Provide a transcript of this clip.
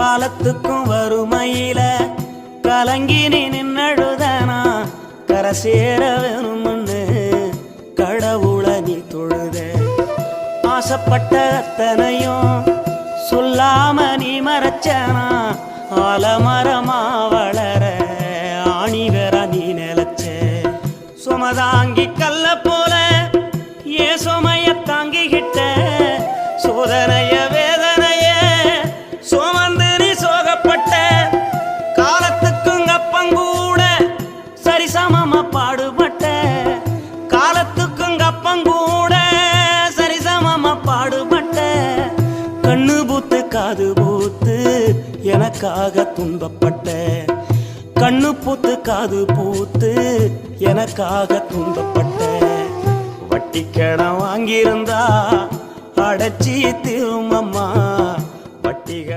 காலத்துக்கும் வறுமையில கலங்கி நீ நின்னழுதனா கரை சேர வேணும்னு கடவுளை நீ தொழுத. ஆசைப்பட்ட அத்தனையும் சொல்லாம நீ மறைச்சனா ஆலமரமா வளர ஆணி வேற நீ நிலச்ச. சுமதாங்கி கல்ல போல ஏ சுமைய தாங்கிக்கிட்ட சோதனைய வேதனைய சுமந்து நீ சோகப்பட்ட. காலத்துக்கும் அப்பங்கூட சரிசமமா பாடுபட்ட. காலத்துக்கும் அப்பங்கூட சரிசமமா பாடுபட்ட. கண்ணு பூத்து காது பூத்து எனக்காக துன்பப்பட்ட. கண்ணு பூத்து காது பூத்து எனக்காக துன்பப்பட்ட. வட்டி கடன் வாங்கியிருந்தா அடைச்சி திரும்பம்மா வட்டிகள்